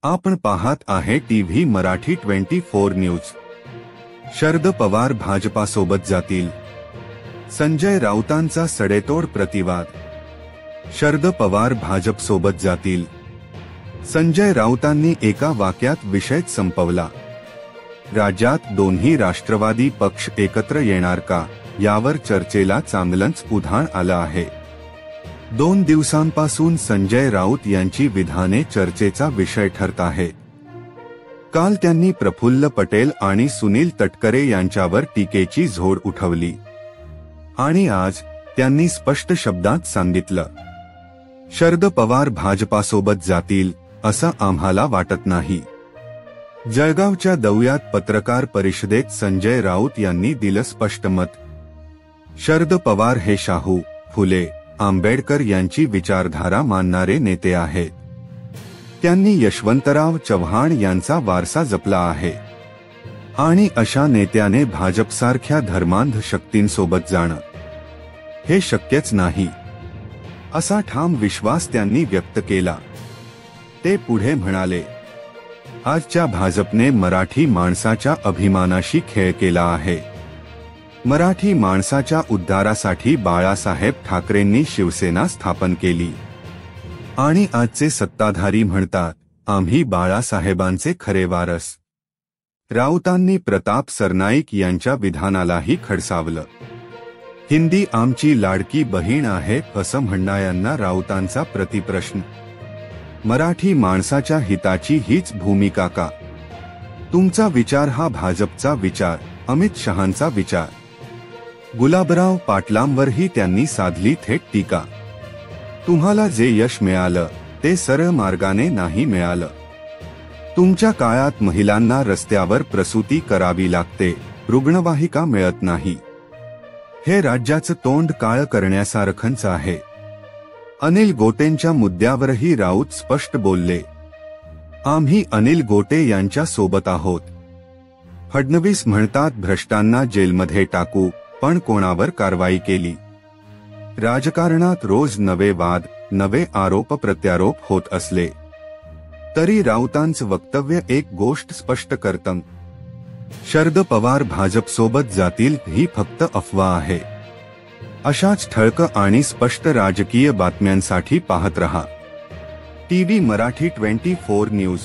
आपण पाहत आहे टीव्ही मराठी 24 न्यूज। शरद पवार भाजपासोबत जातील, संजय राऊतांचा सडेतोड प्रतिवाद। शरद पवार भाजपसोबत जातील, संजय राऊतांनी एका वाक्यात विषय संपवला। राज्यात दोन्ही राष्ट्रवादी पक्ष एकत्र येणार का, यावर चर्चेला चांगलंच उधाण आलं आहे। 2 दिवसांपासून संजय राऊत यांची विधाने चर्चेचा विषय ठरत आहेत। काल त्यांनी प्रफुल्ल पटेल आणि सुनील तटकरे यांच्यावर टीकेची झोड उठवली आणि आज त्यांनी स्पष्ट शब्दात सांगितलं, शरद पवार भाजपासोबत जातील असं आम्हाला वाटत नाही। जळगावच्या दौऱ्यात पत्रकार परिषदेत संजय राऊत यांनी दिलं स्पष्ट मत। शरद पवार हे शाहू, फुले, आंबेडकर यांची विचारधारा मानणारे नेते आहेत। त्यांनी यशवंतराव चव्हाण यांचा वारसा जपला आहे आणि अशा नेत्याने भाजपसारख्या धर्मांध शक्तींसोबत जाणं हे शक्यच नाही, असा ठाम विश्वास त्यांनी व्यक्त केला। ते पुढे म्हणाले, आजच्या भाजपने मराठी माणसाच्या अभिमानाशी खेळ केला आहे। मराठी माणसाच्या उद्धारासाठी बाळासाहेब ठाकरेंनी शिवसेना स्थापन केली आणि आजचे सत्ताधारी म्हणतात, आम्ही बाळासाहेबांचे खरे वारस। राऊतांनी प्रताप सरनाईक यांच्या विधानालाही खडसावलं। हिंदी आमची लाडकी बहीण आहे असं म्हणणाऱ्यांना राऊतांचा प्रतिप्रश्न, मराठी माणसाच्या हिताची हीच भूमिका का? तुमचा विचार हा भाजपचा विचार, अमित शहांचा विचार। गुलाबराव पाटलांवरही त्यांनी साधली थेट टीका। तुम्हाला जे यश मिळालं ते सरळ मार्गाने नाही मिळालं। तुमच्या काळात महिलांना रस्त्यावर प्रसूती करावी लागते, रुग्णवाहिका मिळत नाही। हे राज्याचं तोंड काळं करण्यासारखंच आहे। अनिल गोटेंच्या मुद्द्यावरही राऊत स्पष्ट बोलले, आम्ही अनिल गोटे यांच्या सोबत आहोत। फडणवीस म्हणतात भ्रष्टांना जेलमध्ये टाकू, पण कोणावर कारवाई केली? राजकारणात रोज नवे वाद, नवे आरोप प्रत्यारोप होत असले तरी राऊतांचं वक्तव्य एक गोष्ट स्पष्ट करतं, शरद पवार भाजपसोबत जातील ही फक्त अफवा आहे। अशाच ठळक आणि स्पष्ट राजकीय बातम्यांसाठी पाहत रहा टीव्ही मराठी 24 न्यूज।